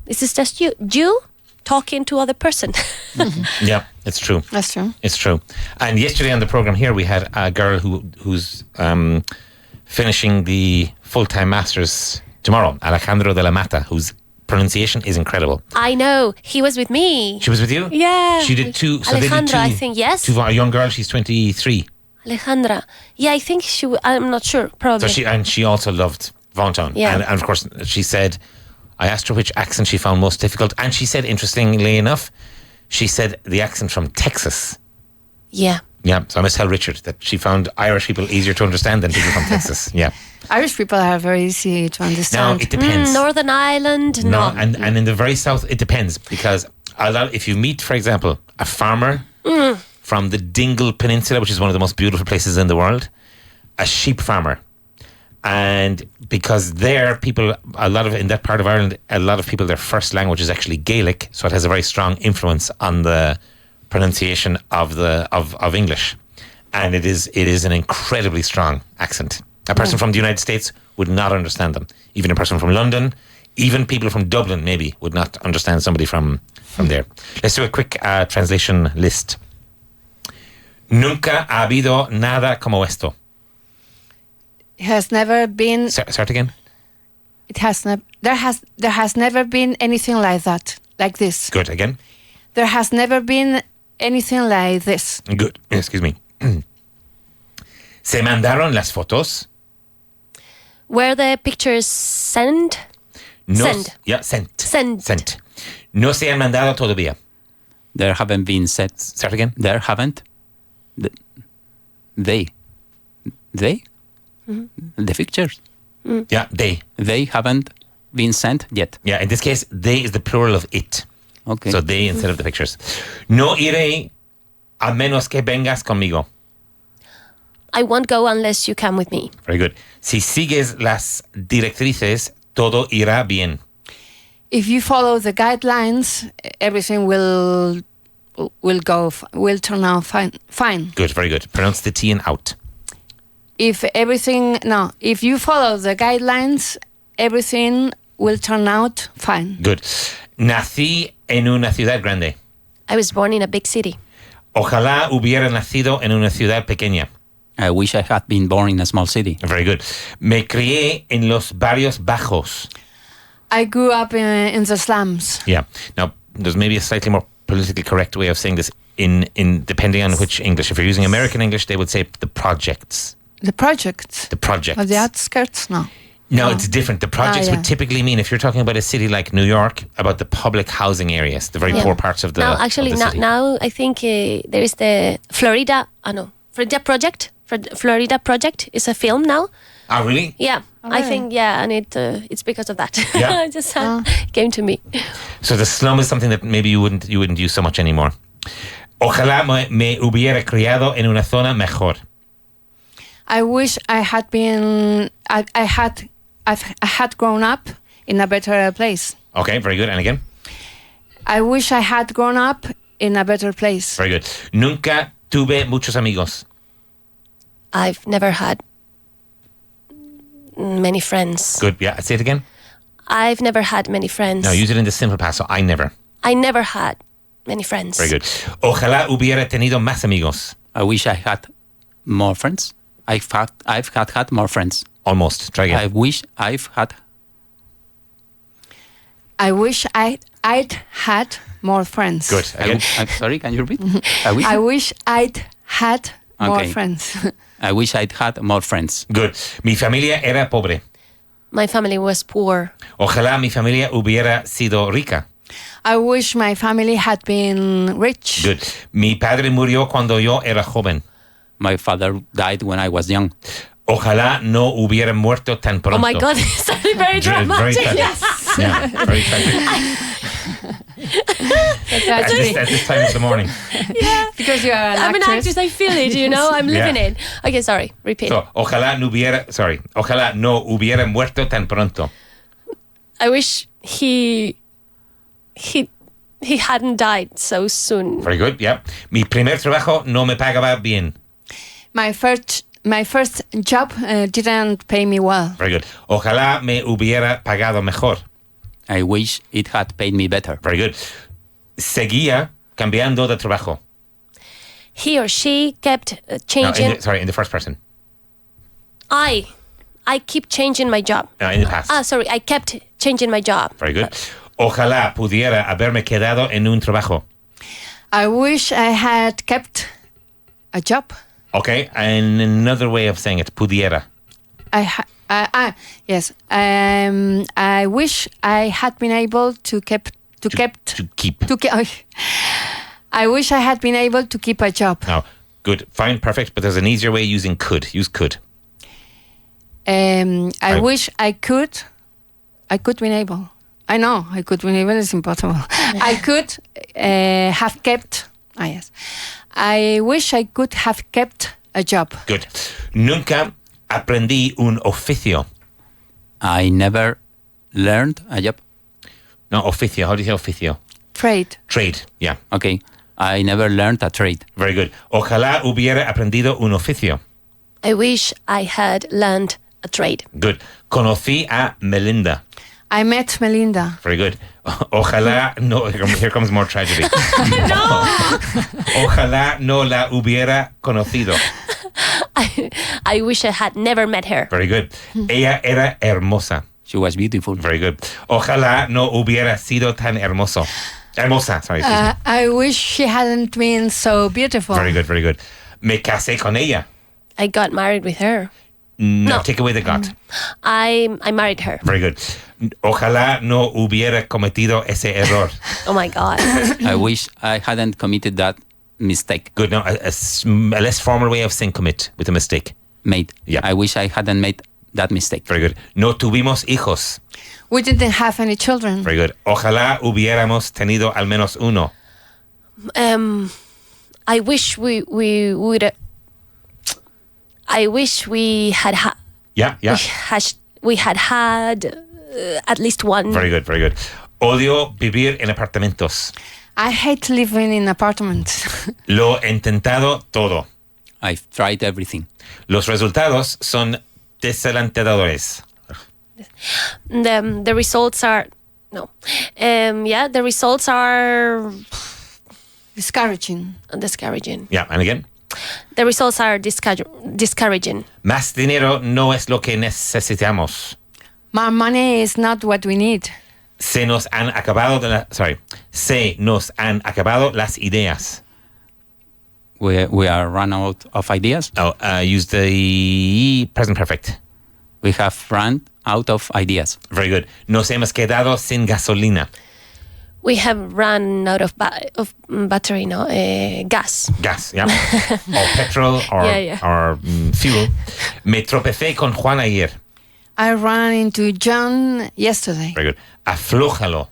this is just you talking to other person. Yeah, it's true. That's true. It's true. And yesterday on the program here, we had a girl who's finishing the full-time masters tomorrow, Alejandro de la Mata, whose pronunciation is incredible. I know. He was with me. She was with you? Yeah. She did two. So Alejandra, they did two, I think, yes. A young girl, she's 23. Alejandra. Yeah, I think I'm not sure, probably. So she also loved Vaughantown. Yeah. And of course, she said, I asked her which accent she found most difficult. And she said, interestingly enough, she said the accent from Texas. Yeah. Yeah, so I must tell Richard that she found Irish people easier to understand than people from Texas. Yeah. Irish people are very easy to understand. Now, it depends. Northern Ireland, no. And in the very south, it depends. Because if you meet, for example, a farmer from the Dingle Peninsula, which is one of the most beautiful places in the world, a sheep farmer. And because there, in that part of Ireland, a lot of people, their first language is actually Gaelic, so it has a very strong influence on the pronunciation of English. And it is an incredibly strong accent. A person from the United States would not understand them. Even a person from London, even people from Dublin maybe would not understand somebody from there. Let's do a quick translation list. Nunca ha habido nada como esto. It has never been. Start again. There has never been anything like that, like this. Good, again. There has never been anything like this. Good. Excuse me. Se mandaron las fotos. Were the pictures sent? Send. Yeah, sent. Sent. No se han mandado todavía. There haven't been sent. Start again. There haven't. They. Mm-hmm. The pictures. Yeah, they. They haven't been sent yet. Yeah, in this case, they is the plural of it. Okay. So they instead of the pictures. No iré a menos que vengas conmigo. I won't go unless you come with me. Very good. Si sigues las directrices, todo irá bien. If you follow the guidelines, everything will turn out fine. Good, very good. Pronounce the T and out. If you follow the guidelines, everything will turn out fine. Good. Nací en una ciudad grande. I was born in a big city. Ojalá hubiera nacido en una ciudad pequeña. I wish I had been born in a small city. Very good. Me crié en los barrios bajos. I grew up in the slums. Yeah. Now, there's maybe a slightly more politically correct way of saying this in depending on which English. If you're using American English, they would say the projects. The projects? The projects. Of the outskirts? No. No, it's different. The projects would typically mean, if you're talking about a city like New York, about the public housing areas, the very poor parts of the Now, actually, of the city. now I think there is the Florida Project. Florida Project is a film now. Oh, really? Yeah, I think, and it's because of that. Yeah. It just came to me. So the slum is something that maybe you wouldn't use so much anymore. Ojalá me hubiera criado en una zona mejor. I wish I had been. I had grown up in a better place. Okay, very good. And again? I wish I had grown up in a better place. Very good. Nunca tuve muchos amigos. I've never had many friends. Good. Yeah. Say it again. I've never had many friends. No, use it in the simple past. So I never. I never had many friends. Very good. Ojalá hubiera tenido más amigos. I wish I had more friends. I've had more friends. Almost. Try again. I wish I've had. I wish I'd had more friends. Good. Again. I'm sorry, can you repeat? I wish I'd had more friends. I wish I'd had more friends. Good. Mi familia era pobre. My family was poor. Ojalá mi familia hubiera sido rica. I wish my family had been rich. Good. Mi padre murió cuando yo era joven. My father died when I was young. Ojalá no hubiera muerto tan pronto. Oh my God, it's very Very dramatic. tragic. Yes. Yeah, very tragic. At this time of the morning. Yeah. Because you are an I'm an actress, I feel it, I'm living it. Okay, sorry, repeat. So, ojalá no hubiera muerto tan pronto. I wish he hadn't died so soon. Very good, yeah. Mi primer trabajo no me pagaba bien. My first job didn't pay me well. Very good. Ojalá me hubiera pagado mejor. I wish it had paid me better. Very good. Seguía cambiando de trabajo. He or she kept changing. In the first person. I keep changing my job. No, in the past. I kept changing my job. Very good. Ojalá pudiera haberme quedado en un trabajo. I wish I had kept a job. Okay, and another way of saying it, pudiera. Yes. I wish I had been able to keep. I wish I had been able to keep a job. Now, good, fine, perfect. But there's an easier way using could. Use could. I wish I could. I could been able. I know I could been able. It's impossible. I could have kept. Yes. I wish I could have kept a job. Good. Nunca aprendí un oficio. I never learned a job. No, oficio. How do you say oficio? Trade. Trade, yeah. Okay. I never learned a trade. Very good. Ojalá hubiera aprendido un oficio. I wish I had learned a trade. Good. Conocí a Melinda. I met Melinda. Very good. Ojalá no. Here comes more tragedy. No. Ojalá no la hubiera conocido. I wish I had never met her. Very good. Ella era hermosa. She was beautiful. Very good. Ojalá no hubiera sido tan hermosa. Sorry. I wish she hadn't been so beautiful. Very good, very good. Me casé con ella. I got married with her. No, take away the got. I married her. Very good. Ojalá no hubiera cometido ese error. Oh my God. I wish I hadn't committed that mistake. Good. No, a less formal way of saying commit with a mistake. Made. Yeah. I wish I hadn't made that mistake. Very good. No tuvimos hijos. We didn't have any children. Very good. Ojalá hubiéramos tenido al menos uno. I wish we would. I wish we had Yeah. we had at least one. Very good, very good. Odio vivir en apartamentos. I hate living in apartments. Lo he intentado todo. I've tried everything. Los resultados son desalentadores. The results are the results are Discouraging. discouraging. Yeah, and again. The results are discouraging. Más dinero no es lo que necesitamos. My money is not what we need. Se nos han acabado las ideas. We are run out of ideas. Use the present perfect. We have run out of ideas. Very good. Nos hemos quedado sin gasolina. We have run out of battery, gas. Gas, yeah. Or petrol or fuel. Me tropecé con Juan ayer. I ran into John yesterday. Very good. Aflójalo.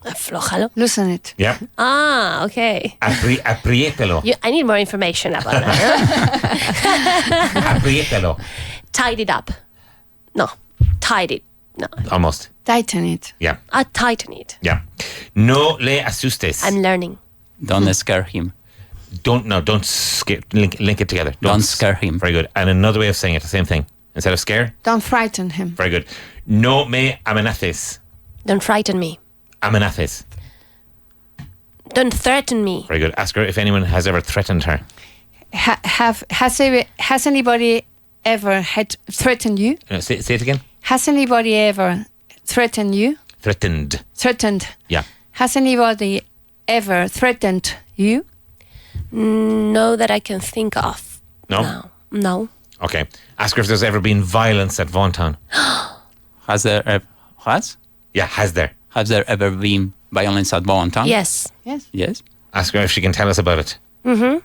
Aflójalo. Loosen it. Yeah. Ah, okay. Apriétalo. I need more information about that. Apriétalo. Tied it up. No. Tied it. No. Almost. Tighten it. Yeah. Tighten it. Yeah. No le asustes. I'm learning. Don't scare him. Don't scare. Link it together. Don't scare him. Very good. And another way of saying it, the same thing. Instead of scare. Don't frighten him. Very good. No me amenaces. Don't frighten me. Amenaces. Don't threaten me. Very good. Ask her if anyone has ever threatened her. Has anybody ever threatened you? Say it again. Has anybody ever threatened you? Threatened. Threatened. Yeah. Has anybody ever threatened you? No, that I can think of. No? No. Okay. Ask her if there's ever been violence at Vaughantown. Has there Yeah, has there? Has there ever been violence at Vaughantown? Yes. Yes. Ask her if she can tell us about it. Mm-hmm.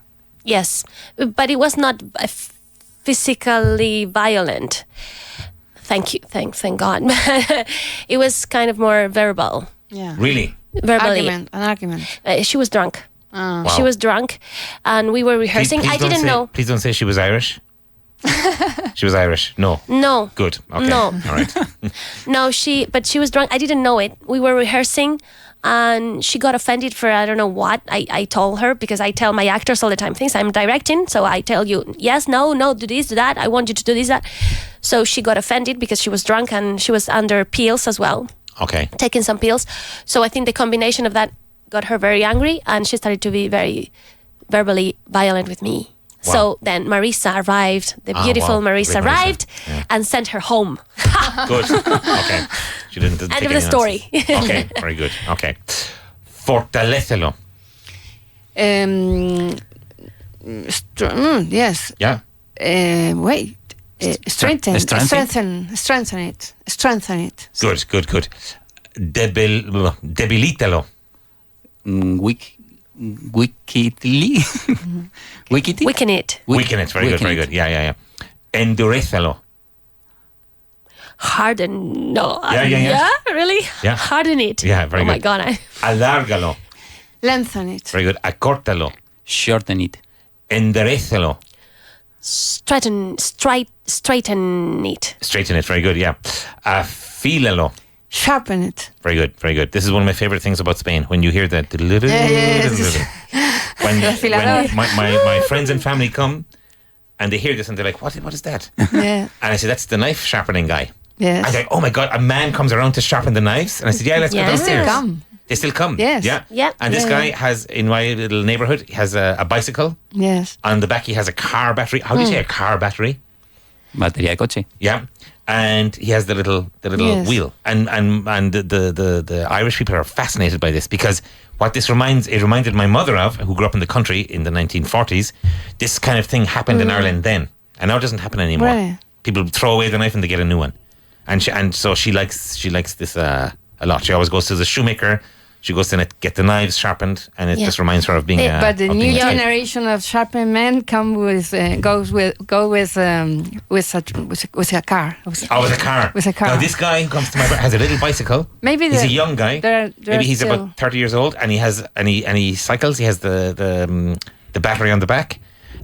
Yes. But it was not physically violent. Thank you. Thank God. It was kind of more verbal. Yeah. Really? Verbally. An argument. She was drunk. Wow. She was drunk, and we were rehearsing. Please I didn't know. Please don't say she was Irish. She was Irish. No. No. Good. Okay. No. All right. No, but she was drunk. I didn't know it. We were rehearsing, and she got offended for I don't know what. I told her, because I tell my actors all the time things. I'm directing, so I tell you yes, no, do this, do that. I want you to do this, that. So she got offended because she was drunk and she was under pills as well. Okay. Taking some pills. So I think the combination of that got her very angry, and she started to be very verbally violent with me. Wow. So then Marisa arrived, the beautiful Marisa Great arrived, yeah. and sent her home. Good. Okay. She didn't End take of the any story. notes. Okay. Very good. Okay. Fortalécelo. Yes. Yeah. Wait. Strengthen it. Good. Debilítalo. Wickedly. Wickedy? Weaken it. Weaken it. Very good. Yeah. Endurézalo. Harden. No. Yeah. Yeah, really? Yeah. Harden it. Yeah, very good. good. Oh my God. Alárgalo. Lengthen it. Very good. Acórtalo. Shorten it. Enderézalo. Straighten it. Straighten it. Very good. Yeah. Afílalo. Sharpen it. Very good. This is one of my favorite things about Spain. When you hear that. When my friends and family come and they hear this and they're like, what is that? Yeah. And I say, that's the knife sharpening guy. Yes. I say, oh my God, a man comes around to sharpen the knives? And I said, yeah, let's go downstairs. They still come. Yes. Yeah. And this guy has, in my little neighborhood, he has a bicycle. Yes. On the back, he has a car battery. How do you say a car battery? Batería de coche. Yeah. And he has the little Yes. wheel. And the Irish people are fascinated by this, because what this reminded my mother of, who grew up in the country in the 1940s. This kind of thing happened in Ireland then. And now it doesn't happen anymore. Right. People throw away the knife and they get a new one. And so she likes this a lot. She always goes to the shoemaker. She goes to get the knives sharpened, and it just reminds her of being. But the of new being a kid. generation of sharpened men goes with a car. With a car. Now this guy who comes to my has a little bicycle. Maybe he's a young guy. Maybe he's still about 30 years old, and he cycles. He has the battery on the back,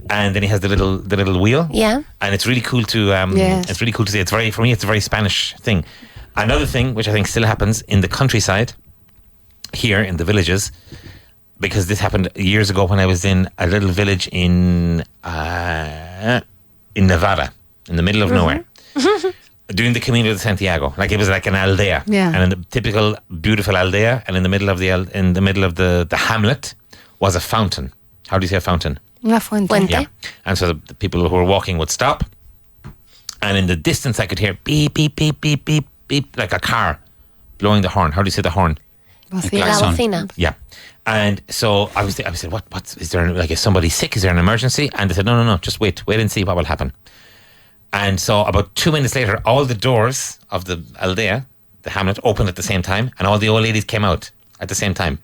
and then he has the little wheel. Yeah. And it's really cool to Yes. it's really cool to see. For me it's a very Spanish thing. Another thing which I think still happens in the countryside here in the villages, because this happened years ago when I was in a little village in Nevada, in the middle of nowhere. Doing the Camino de Santiago, like it was like an aldea, Yeah. and in the typical beautiful aldea, and in the middle of the hamlet was a fountain. How do you say a fountain? Una fuente. Fuente. Yeah. And so the people who were walking would stop, and in the distance I could hear beep beep beep beep beep beep, like a car blowing the horn. How do you say the horn? Bocina. La Son. bocina. Yeah. And so I said, what is there, like, is somebody sick? Is there an emergency? And they said, no, just wait and see what will happen. And so about 2 minutes later, all the doors of the aldea, the hamlet, opened at the same time, and all the old ladies came out at the same time.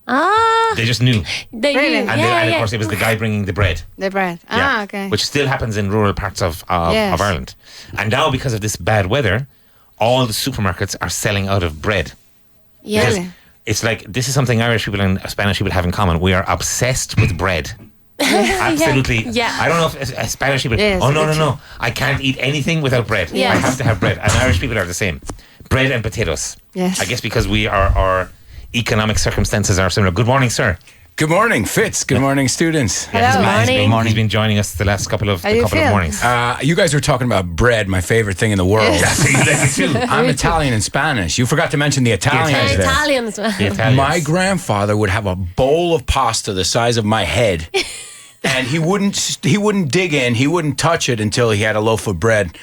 Ah. They just knew. They Really? knew. And, Yeah, and yeah. of course it was the guy bringing the bread. The bread. Yeah. Ah, okay. Which still happens in rural parts of Yes. Ireland. And now, because of this bad weather, all the supermarkets are selling out of bread. Yeah. Because Really? it's like, this is something Irish people and Spanish people have in common. We are obsessed with bread. Absolutely. Yeah. I don't know if Spanish people, Yes, oh, no, it's no. I can't eat anything without bread. Yes. I have to have bread. And Irish people are the same. Bread and potatoes. Yes. I guess because our economic circumstances are similar. Good morning, sir. Good morning, Fitz. Good morning, students. Hello. He's been joining us the last couple of How you feel? mornings. You guys were talking about bread, my favorite thing in the world. Yes. I'm Italian and Spanish. You forgot to mention the Italians there. Italians. The Italians. My grandfather would have a bowl of pasta the size of my head, and he wouldn't dig in, he wouldn't touch it until he had a loaf of bread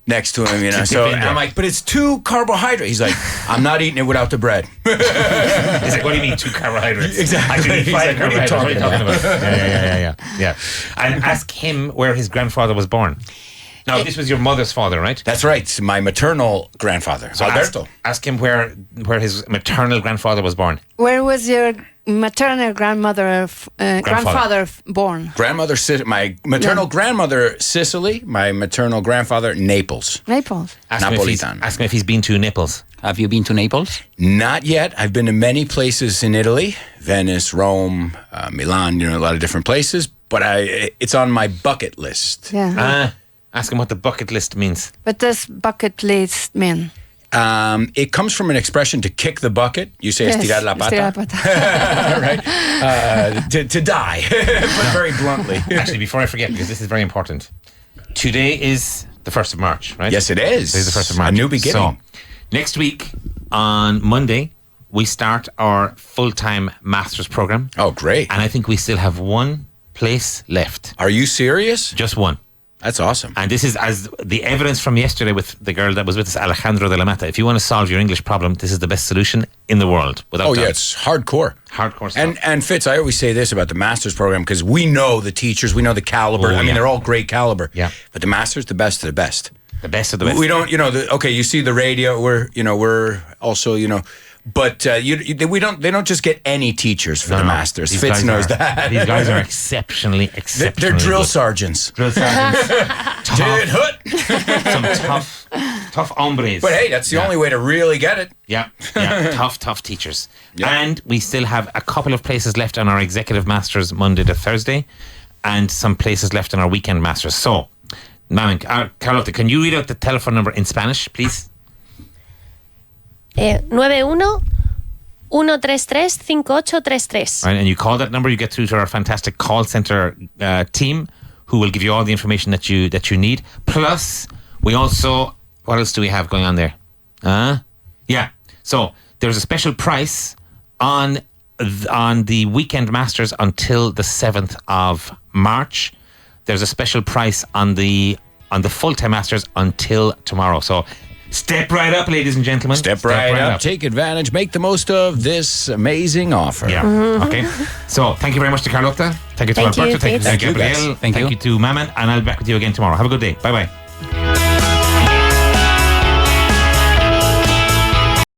next to him, you know. So in there. I'm like, but it's too carbohydrate. He's like, I'm not eating it without the bread. He's like, what do you mean 2 carbohydrates? Exactly. I should eat He's 5 like, what are you carbohydrates. What are you talking talking about? Yeah. And ask him where his grandfather was born. Now, this was your mother's father, right? That's right. My maternal grandfather, So Alberto. ask him where his maternal grandfather was born. Where was your maternal grandmother, grandfather born? My maternal grandmother, Sicily. My maternal grandfather, Naples. Naples. Ask him if he's been to Naples. Have you been to Naples? Not yet. I've been to many places in Italy, Venice, Rome, Milan, a lot of different places, but it's on my bucket list. Yeah. Ask him what the bucket list means. What does bucket list mean? It comes from an expression to kick the bucket. You say estirar la pata. Estirar la pata. Right? To die, but very bluntly. Actually, before I forget, because this is very important, today is the 1st of March, right? Yes, it is. Today's the 1st of March. A new beginning. So, next week, on Monday, we start our full-time master's program. Oh, great. And I think we still have one place left. Are you serious? Just one. That's awesome. And this is as the evidence from yesterday with the girl that was with us, Alejandro de la Mata. If you want to solve your English problem, this is the best solution in the world. Without doubt. Yeah, it's hardcore. Hardcore stuff. And Fitz, I always say this about the master's program because we know the teachers, we know the caliber. Oh, I mean, yeah. they're all great caliber. Yeah. But the master's the best of the best. The best of the best. We don't, okay, you see the radio. We're also, but we don't. They don't just get any teachers for the masters. These Fitz guys knows are- that. These guys are exceptionally They're drill good. sergeants. Drill sergeants. Dude, hood. Some tough hombres. But hey, that's the only way to really get it. Yeah, tough teachers. Yeah. And we still have a couple of places left on our executive masters Monday to Thursday, and some places left on our weekend masters. So, Carlota, can you read out the telephone number in Spanish, please? 91-133-5833. Right, and you call that number, you get through to our fantastic call center team, who will give you all the information that you need. Plus, we also, what else do we have going on there? Yeah. So there's a special price on the weekend masters until the 7th of March. There's a special price on the full-time masters until tomorrow. So step right up, ladies and gentlemen. Step right up. Take advantage. Make the most of this amazing offer. Yeah. Okay. So thank you very much to Carlota. Thank you to Thank you, Alberto. Thank you to Fitz. Gabriel. Thank you. Thank you to Maman. And I'll be back with you again tomorrow. Have a good day. Bye-bye.